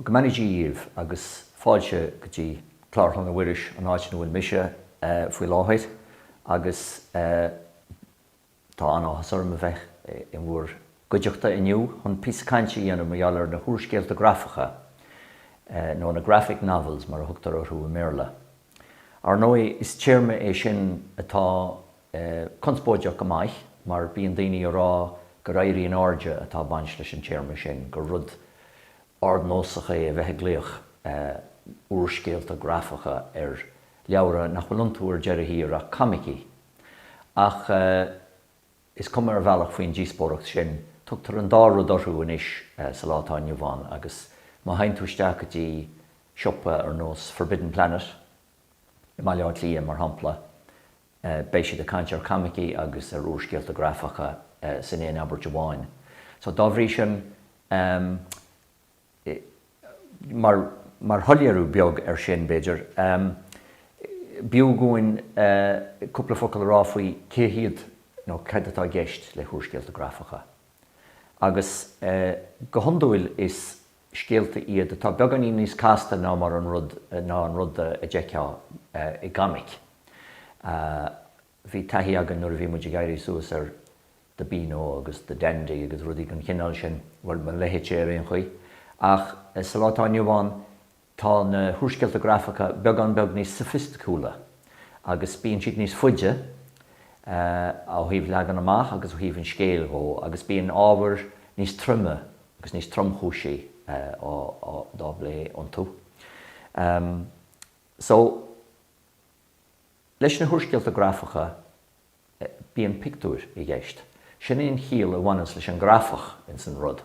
go mbeidh díomh agus fáilte go dtí clárthain na bhuiris an áit nó bhfuil mise faoi láthid agus tá an áthasarm a bheith I mhór goideachta inniu chun píosachaintí dhéanam ar na Úrscéal Grafacha nó na graphic novels mar a thugtar orthú méarla. Ar nói is tíorma é sin atá conspóideach go mhaith mar bíon daoine rá go raidhrí an áirde atá baint leis an tíorma sin go rud ardnósacha a bheith gléoch Úrscéal Grafacha ar leabhar nach bhfuil deireadh ar a camicí. Ach is cum ar bhealach faoin díospóireacht sin tugtar an dá rud orthú inis sa látáin Bháin agus má hain túisteach go dtí siopa ar nós Forbidden Planet I maileáid Lia mar hampla béis siad a caint ar camicí agus ar Úrscéal Grafacha san éon aber Bháin. So dá bhrí sin mar thoilíarú beag ar sin beidir beagúin cúpla focail rá faoi céhiad nó cad atá gceist le Úrscéal Grafacha. Agus go hiondúil is scéalta iad atá beag an níos casta ná mar an rud a deiceá I gamic. Bhí taithí agan nuair a bhí muidir gaiirí suas ar de bíó agus de dendaí agus rudí an cinál sin bhfuil man leithe ar aon chuí. Ach sa látáin Bháin tá na Úrscéal Grafacha beag níos sophisticúla agus bíonn siad níos fuide á thaobh legan amach agus thaobh an scéal ó agus bíonn ábhar níos trumme agus níos tromchúsaí dá bhlé an tú. So leis na Úrscéal Grafacha bíonn pictúr I gceist. Sin éon chial a bhanas leis an grafach in san rud.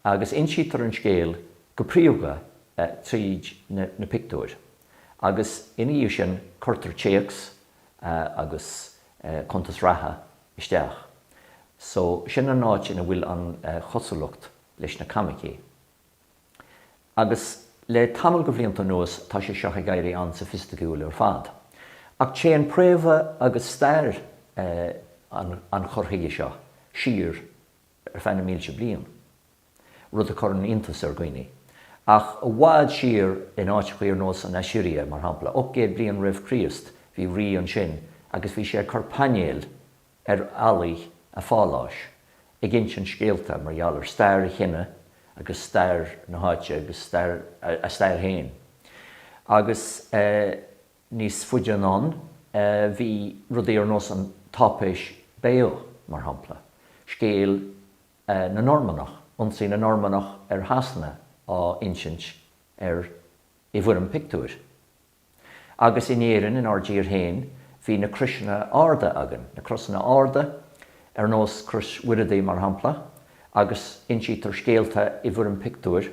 Agus insiad an scéal go príomha tríd na pictúr. Agus iníú sin curtar téacs agus contas ratha isteach. So sin an áit ina bhfuil an chosúlacht leis na camicí. Agus le tamil go bhlianta nuas tá sé seo a gaiirí an sophisticúil ar fad. Ach sé an préomha agus stair an chorthaige seo, siar ar feina mílte bliain. Rud a chur an intas ar gcuine. Ach bhád siar in áit chuir nós an Assyria mar hampla, 800 bliain roimh Chríost, bhí rí an sin, agus bhí sé carpanéal ar alaí a fáileáis. I gcint sin scéalta mar gheall ar stair a chinne, agus stair na háite, agus a stair héin. Agus níos fuide an bhí rudaí ar nós an tápéis Béo mar hampla. Scéal na Normanach, ionsaí na Normanach ar hasanna á insint ar I bhfuir an pictúr. Agus inéireann in ardíir héin, bhí na Crisna Arda agan, na Crosna Arda ar nós Cris Wiradaí mar hampla, agus insiad tar scéalta I bhfuir an pictúr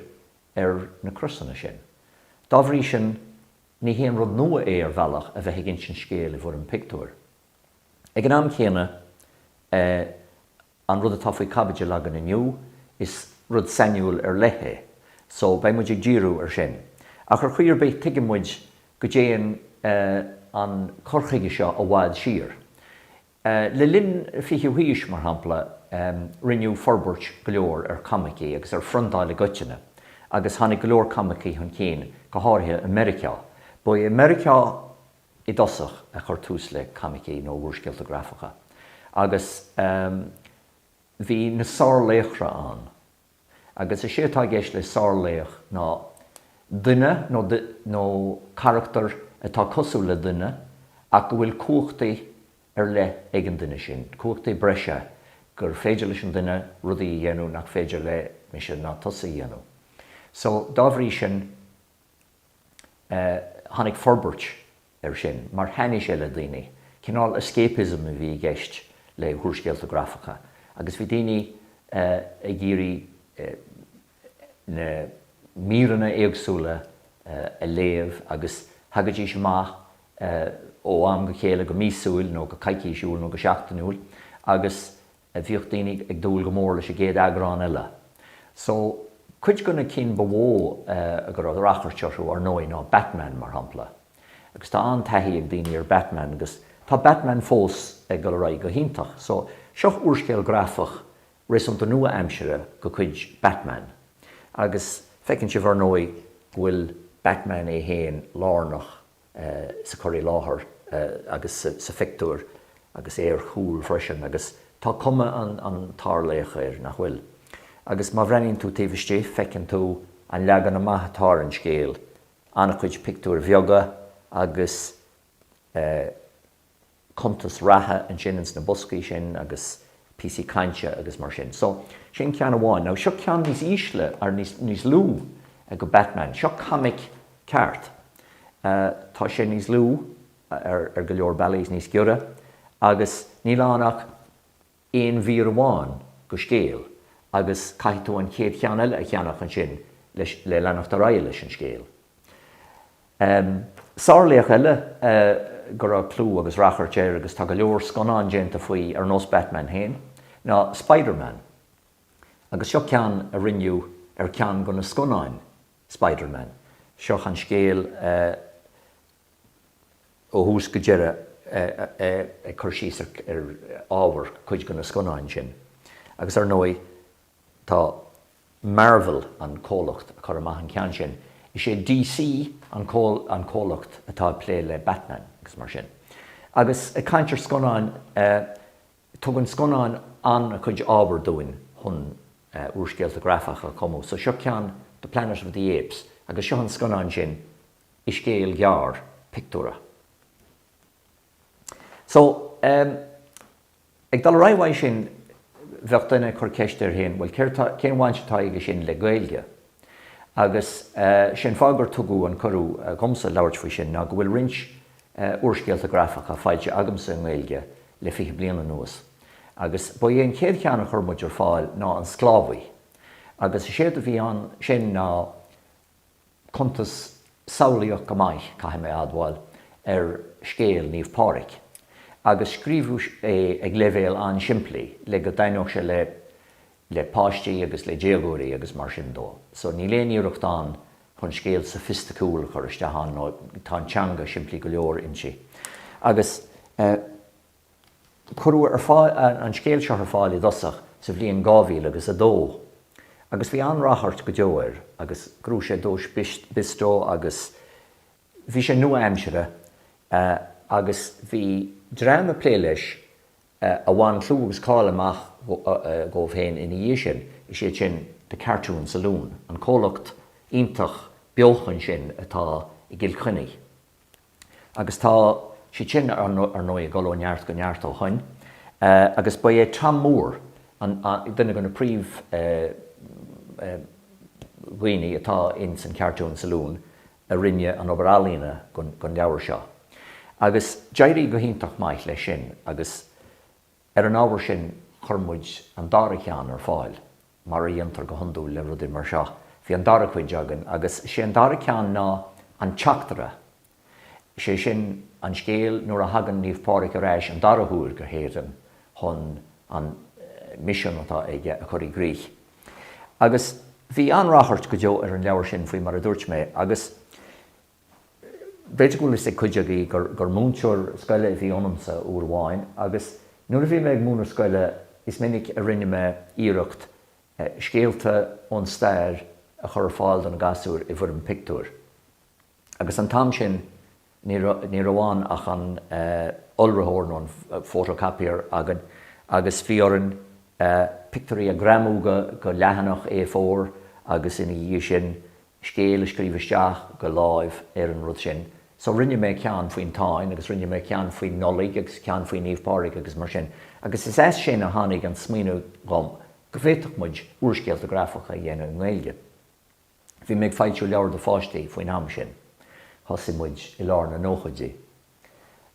ar na Crosna sin. Dá bhrí sin ní héon rud nua ar bhealach a bheith gin sin scéal I bhfuir an pictúr. Ag an am chéine an rud atá faoi cabbage legan inniu is rud seniúil ar leithe, so ba muid ag díriú ar sin. Ach ar chuir beh tuige muid go déan an chorchaige seo a bhád siar. Le linn fiche huiis mar hampla rinneú forbairt go leor ar camicí agus ar frontáil goiteine, agus tháinig go leor camicí chun céin go háirithe America. Ba America I dosach a chur tús le camicí nó Úrscéal Grafacha. Agus bhí na sárléachra an. Agus a sétá gceist le sárléach ná duine nó charachtar atá cosú le duine ach go bhfuil cuachtaí ar le ag an duine sin. Cuachtaí breise gur féidir leis an duine rudaí dhéanú nach féidir le mi sin ná tosaí dhéanú. So dá bhrí sin tháinig forbairt ar sin, mar haine sé le daoine. Cinál escapism a bhí gceist le Úrscéal Grafacha. Agus bhí daoine a géirí na míranna éagsúla a léamh agus hagadtí semach ó am go chéile go mísúil nó go caiiciisiúil nó go seachtainúil agus bhíocht daoine ag dúil go mór leis a géad agrán eile. So cuid gona cin bhó a gur rachirteú ar nói ná Batman mar hampla. Agus tá an taithí ag daoine ar Batman agus tá Batman fós ag go raibh go hintach. So seo Úrscéal Grafach rís an nua aimsire go cuid Batman. Agus fecinn si bhar nói bhfuil Batman é héin lárnach sa choirí láthair agus sa fictúr agus éar chúl freisin agus tá cuma an tarléach éir nach bhfuil. Agus má bhreaníonn tú taobhistí fecinn tú an leagan na maithatar an scéal anna chuid pictúr bheoga agus contas ratha an sin na boscaí sin agus PC cainte agus mar sin. So sin cean amháin. Now seo cean níos ísle ar níos lú go Batman. Seo comic ceart. Tá sé níos lú ar go leor bailís níos giúra agus ní lánach éon bhí amháin go scéal agus caiith tú an chéad chean eile a cheannach an sin le leanach raibh leis an scéal. Sáirlaoch eile gur a clú agus rachar agus tá go leor sconán déanta faoi ar nós Batman héin. Ná Spider-Man. Agus seo cean a rinneú ar cean go na sconáin Spider-Man. Seo an scéal ó hús go deire chur síos ar ábhar chuid go na sconáin sin. Agus ar nói tá Marvel an cólacht a chur amach an cean sin. Is sé DC an cólacht atá plé le Batman agus mar sin. Agus a caiintear sconáin tugann sconáin an a chuid ábhar dúin chun Úrscéal Grafach a comú. So seo cean The Planet of the Apes agus seo an sconáin sin i scéal gearr pictúra. So ag dal raibhhaid sin bheocht duine chur ceistir héin, bhfuil cén bhain se tá ige sin le Gaeilge. Agus sin fágur tugu an chorú gomsa labhairt faoi sin ná go bhfuil rins Úrscéal Grafach a fáilte agamsa an Ghaeilge le 20 bliana nuas. Agus ba dhéon céad ceanna churmuid ar fáil ná an sclábhaí. Agus séad a bhí an sin ná contas saolaíoch go mhaith caithim mé adháil ar scéal níomh páric. Agus scríbhú ag leibhéal an siimplí le go dainneoch sé le páistí agus le déagúirí agus mar sin dó. So ní léon iarracht an chun scéal sophisticúil chur isteán nó tá teanga siimplí go leor insi. Agus churú ar fáil an scéal seo ar fáil i dosach sa bhliain 2000 agus a dó. Agus bhí an rachart go deoir agus grú sé dós bistó agus bhí sé nua-aimsere agus bhí drama plé leis a bhain clú agus cáil amach go bhhéin ina dhé sin is sé sin de cartoon saloon an cólacht iontach beochan sin atá i gcill chuinnig. Agus tá si sin ar nó i ggó neart go neart ó chuin. Agus ba é tam mór duine go na príomh dhaoine atá in san cartoon saloon a rinne an obarálaína gon leabhar seo. Agus deirí go hiontach maiith lei sin agus ar an ábhar sin churmuid an dara chean ar fáil mar a dhéantar go honú le rudaí mar seo. Bhí an dara chuid agan agus sé an dara cean ná an teachtaire. Sé sin an scéal nuair a hagan níomh páric a réis an dara thuair go héan chun an mission atá ige a chuirí Gríoch. Agus bhí an rachart go deo ar an leabhar sin faoi mar a dúirt mé agus beidir go is chuideagaí gur múnteoir scoile bhíionamsa úr bháin agus nuair a bhí méid múnar scoile is minic a rinne mé iarracht scéalta ón stair a chur fáil don gasúr i bhfuir an pictúr. Agus an tam sin ní amháin ach an olrathóir nó an photocopier agan agus bhí ar an picturí a gramú go leathanach A4 agus ina dhé sin scéal scríbhaisteach go láimh ar an rud sin. So rinne mé cean faoin táin agus rinne mé cean faoin nolaigh agus cean faoin níomh páric agus mar sin. Agus is éis sin a tháinig an smíonú gom go bhféadfadh muid Úrscéal Grafach a dhéanamh an Ghaeilge. Bhí méid fáilteú leabhar do fáistí faoin am sin, thosaigh muid i lár na nóchuidí.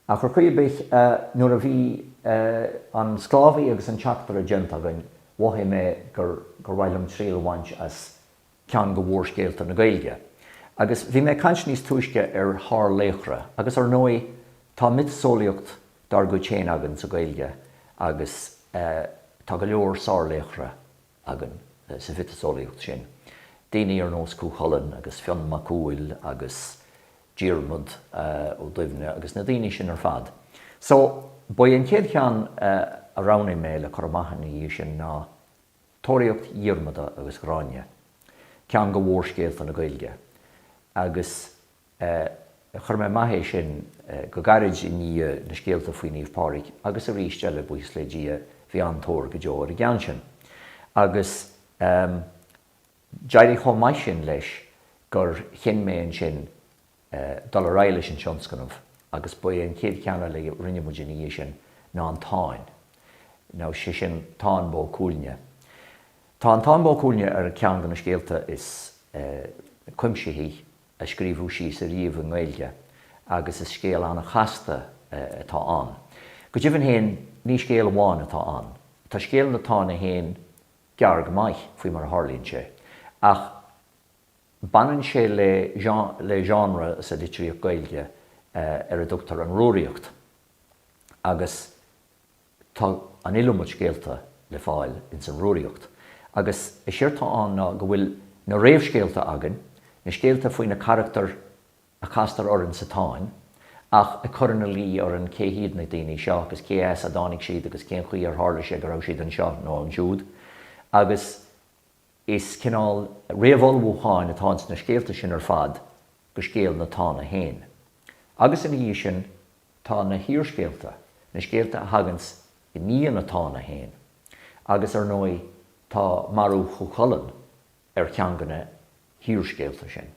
A chur chuoibh nuair a bhí an sclábhaí agus an teachtar a déanta againn bhaithé mé gur bhhailm tríalhaint as cean go bhórscéalta na Ghaeilge. Agus bhí mé caiint níos túisce ar thar-léachra, agus ar nói tá mitsolaíocht dar go chéin agan sa Ghaeilge, agus tá go leor sáirléachra agan sa mitsolaíocht sin. Daoine ar nós cúchalan agus Seán Macúil agus Díarmad ó Duimhne agus na daoine sin ar fad. So, ba an chéad cean a rana mé le chur amach na dhé sin ná tóiríocht Díarmada agus Gráine. ceann go Úrscéal na Ghaeilge. Agus chur mé maithé sin go gairid i ní na scéalta faoin níomh páraigh, agus a rís deile buas le dí bhí an tóir go deor i gceann sin. Agus deirigh chomh maiith sin leis gur chinméin sin dul réile sin tionscanmh, agus bu an céad ceanna le rinne muidirní sin ná an táin. Ná sé sin táin bó cúilne. Tá an táin bó cúilne ar ceann go na scéalta is cuimsithe a scríbhú síos a riomh an Ghaeilge, agus is scéal anna chasta atá an. Go dtibh an héin ní scéal amháin atá an. Tá scéal na tána héin gearg maith faoi mar tharlaíonn sé. Ach banan sé le genre sa ditríoch Ghaeilge ar a dtugtar an róiríocht. Agus tá an ilmid scéalta le fáil in san róiríocht. Agus is siirtá an ná go bhfuil na réamhscéalta agan, na scéalta faoin na charachtar a chastar orann sa táin, ach a chuir na lí ar an céhíad na daoine seo, agus cé a dánig siad agus cén chuí ar tharla sé go raibh siad an seo nó an siúd. Agus is cinál réamhholmhúcháin atá na scéalta sin ar fad go scéal na tána héin. Agus in dhí sin tá na híorscéalta, na scéalta a hagans i níon na tána héin. Agus ar nói tá marú chuchalan ar ceanganna híorscéalta sin.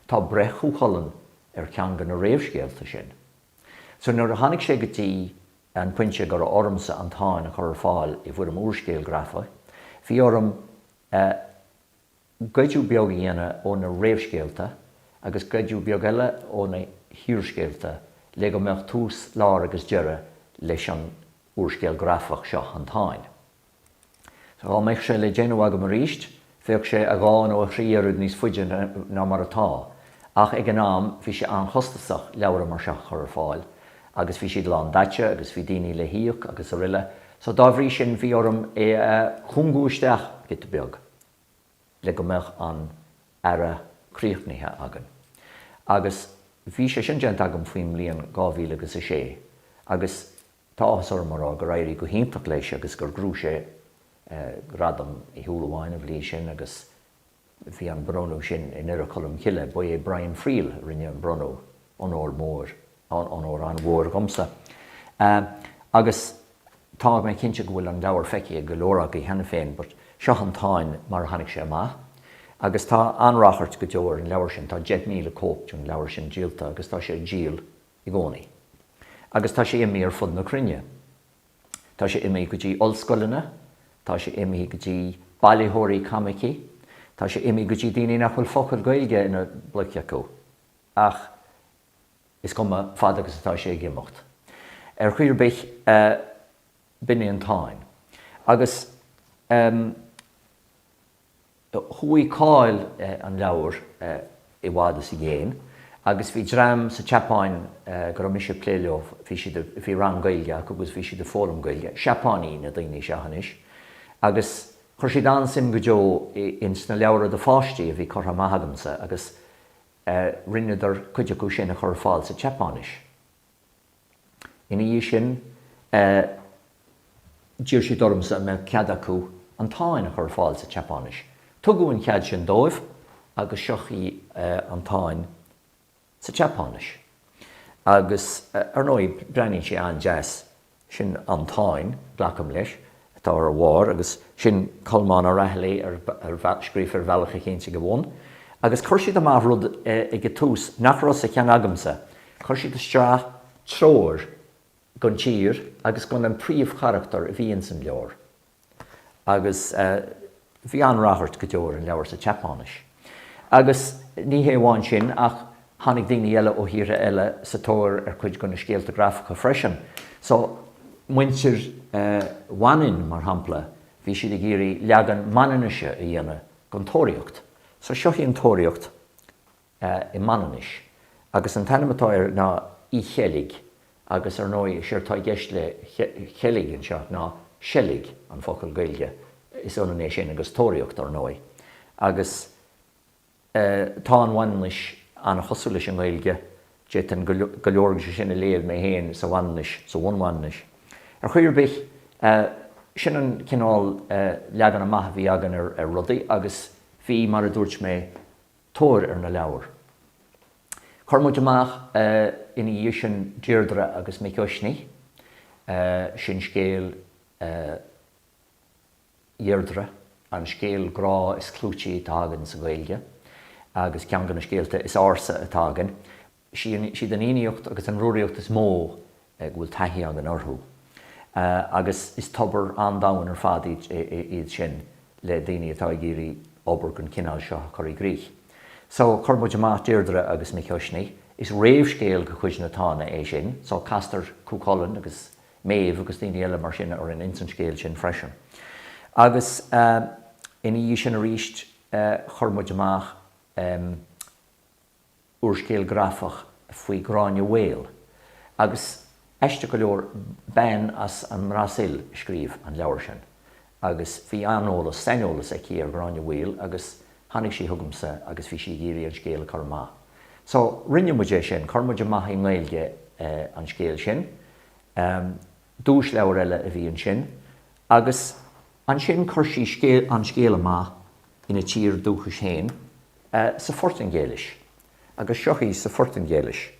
Tá breth chuchalan ar ceanganna réamhscéalta sin. So nuair a tháinig sé go dtí an puinte gur ormsa an táin a chur fáil i bhfuil am Úrscéal Grafach, bhí orm gaidiú beag dhéana ó na réamhscéalta agus gaidiú beag eile ó na híorscéalta le go mbeadh tús lár agus deire leis an Úrscéal Grafach seo an táin. So á mbeidh sé le déanamh agam a ríist, féach sé a gáin ó thríarúd níos fuide ná mar atá. Ach ag an nám bhí sé an chostasach leabhar mar seach chur fáil, agus bhí siad lán daite, agus bhí daoine le híoch agus a riile. So dá bhrí sin bhí orm chungúisteach git beag le go mbeadh an ara críochnaithe agan. Agus bhí sé sin déint agam faoin bhliain 2006, agus táthas orm marrá go raibh go hiontach leis agus gur grú sé gradam i thuúlháin a bhlí sin, agus bhí an bronnú sin in idir chulm chiile, bu é Brian Friel rinne an bronnú an óir mór, an óir an mhór gomsa. Agus tá mé cinnte go bhfuil an leabhar feici go leorach i hena féin, but seo an táin mar tháinig sé amach. Agus tá anrachart go deor an leabhar sin, tá 10,000 cóp an leabhar sin díalta, agus tá sé díal i gcónaí. Agus tá sé imí ar fud na crinne. Tá sé imí go dtí ollscoileanna, tá sé imí go dtí bailithirí camicí, tá sé imí go dtí daoine nach bhfuil focail Gaeilge ina bluice acu. Ach is cuma fad agus atá sé gimocht. Ar chuir bích bine an táin. Agus chuí cáil an leabhar i bhfad is i dhéin, agus bhí dream sa teapáin go raibh mise pléileo bhí ran Gaeilge agus bhí siad a fólam Gaeilge, seapánaí na daoine seachanis. Agus chuir siad an sim go deo in sna leabhar de fáistí a bhí chutha maithagamsa, agus rinneadar chuide acu sin a chur fáil sa teapánis. Ina dhí sin dír siad ormsa me cead acu an táin a chur fáil sa teapánis. Tugadh an cead sin dóibh agus seochaí an táin sa teapánis. Agus ar nói brenin sé an jazz sin an táin glacam leis, tá ar bhár, agus sin Colmán Ó Raghallaigh ar scríbhar bhealacha chénta go bhhain. Agus chuir siad amach rud i go tús nach ros a cean agamsa, chuir siad isteach tróir gon tír agus gon an príomh charachtar a bhíonn san leabhar. Agus bhí an rathart go deor an leabhar sa teapánis. Agus ní héháin sin ach tháinig daoine eile ó thíre eile sa tóir ar chuid gon na scéalta Grafach freisin. So muintir bhaineann mar hampla, bhí siad i géirí leagan manaise a dhéanamh gon tóiríocht. So seochaí an tóiríocht i mananis. Agus an tanamatáir ná í chelig, agus ar nói siirtá gceist le chelig an seo ná selig an focail Gaeilge is onané sin agus tóiríocht ar nói. Agus tá an bhaineis an chosúla an Gaeilge, déit an go leorga sin a léamh mé héin sa bhaineis, sa bhunmhaneis. Ar chuir bích sin an cinál leagan amach bhí agan ar rudaí, agus bhí mar a dúirt mé tóir ar na leabhar. Chormúid amach ina dhí sin Deirdre agus Micosnaí, sin scéal Deirdre, an scéal grá is clútí tágan sa Ghaeilge, agus ceangan na scéalta is ása a tágan. Siad an íocht agus an ruaíocht is mó bhfuil taithí an orthú. Agus is tobar an dahan ar fad iad sin le daoine atá géirí obair gon cinál seo choirí gríoch. So chormúid amach Deirdre agus Micosnaí is réamhscéal go chuid na tána é sin, so castar cúcálan agus méamh agus daoine eile mar sin ar an insan scéal sin freisin. Agus ina dhí sin a ríist chormúid amach Úrscéal Grafach faoi Gráine Mhaigh Eo. Agus eiste go leor ben as an mrásil scríb an leabhar sin. Agus bhí anolalas, sainolalas ag ar Gráine Mhaigh Eo, agus tháinig sí thugamsa agus bhí sí géirí an scéal chomh. So rinne muid é sin, chormúid Mhaigh Eo an scéal sin, dúis leabhar eile a bhí an sin, agus an sin chuir sí an scéal amach ina tír dúchas féin sa tSean-Ghaeilge, agus seochaí sa tSean-Ghaeilge.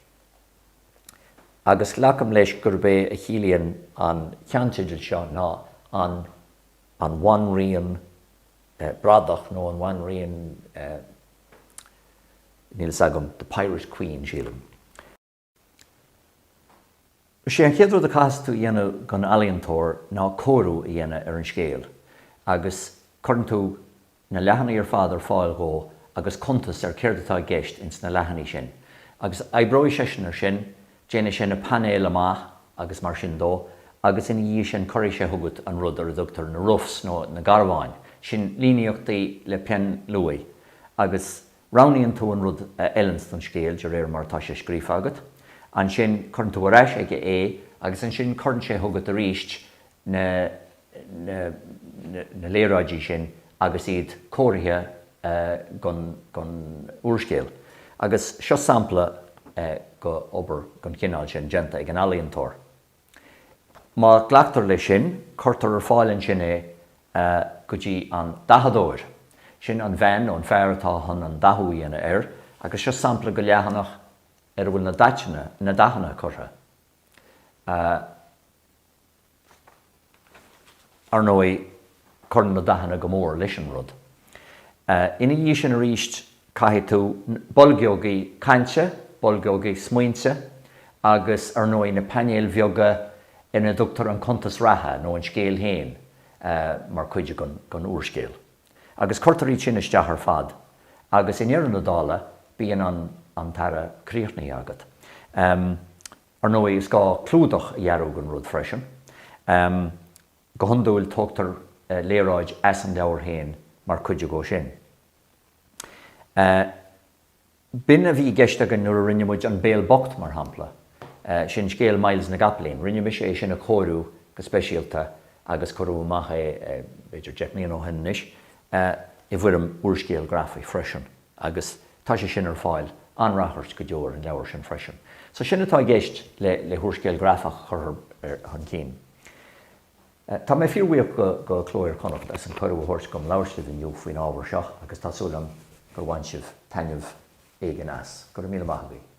Agus leacham leis gur bé a chiallaíonn an cheantidir seo ná an bhainríon bradach nó an bhainríon níl sagam the Pirate Queen sílam. sé an chéadú a casú dhéanamh gan ealaíontóir ná cóirú a dhéanamh ar an scéal, agus chuann tú na leithanaí ar fad ar fáil go agus contas ar céir atá gceist ins na leithanaí sin. Agus eibreoidh sé sin ar sin, déanana sin na panéil amach agus mar sin dó, agus ina dhí sin choirí sé thugat an rud ar a dtugtar na rufs nó na garbháin, sin líneochtaí le pean luaí, agus ranaíonn tú an rud eilens don scéal de réir mar tá sé scríof agat, an sin chuann tú aráis ag agus an sin chuann sé thugat a ríist na léiráidí sin agus iad cóirithe gon Úrscéal. Agus seo sampla go obair gon cinál sin genta ag an ealaíontóir. Má ghlaachtar lei sin, chuirtar ar fáilinn sin go dtí an dahadóir. Sin an bhein ó an fearr atá chun an dathú dhéana air, agus seo sampla go leathanach ar bhfuil na dahanna chutha. Ar nói chuir na dahanna go mór leis an rud. Ina dhí sin a ríist caithfidh tú bolgeogaí cainte, bolgeogaí smaointe, agus ar nói na panéil bheoga ina dtugtar an contas ratha nó an scéal féin mar chuide gon Úrscéal. Agus chuirtarí sin isteach ar fad, agus in éireann na dála bíonn an tara críochnaí agat. Ar nói is gá clúdach a dhearú gon rud freisin. Go hiondúil tugtar léiráid as an leabhar féin mar chuide go sin. Bine bhí geiste gan nuair a rinne muid an béal bocht mar hampla, sin scéal miles na gaplainn, rinne mis é sin a chóirú go speisialta agus chorú amach beidir deicníon ó hennis, I bhfuirim Úrscéal Grafach freisin, agus tá sé sin ar fáil anrachart go deor an leabhar sin freisin. So sin atá géist le Úrscéal Grafach chur an cín. Tá mé fíorhuiíoch go Chló Iar-Chonnacht as an choirú thuirt gom leabharstaigh inniu faoin ábhar seach, agus tásúlam gur bhain sibh tainmh éigean as. Gur míle maith agaibh.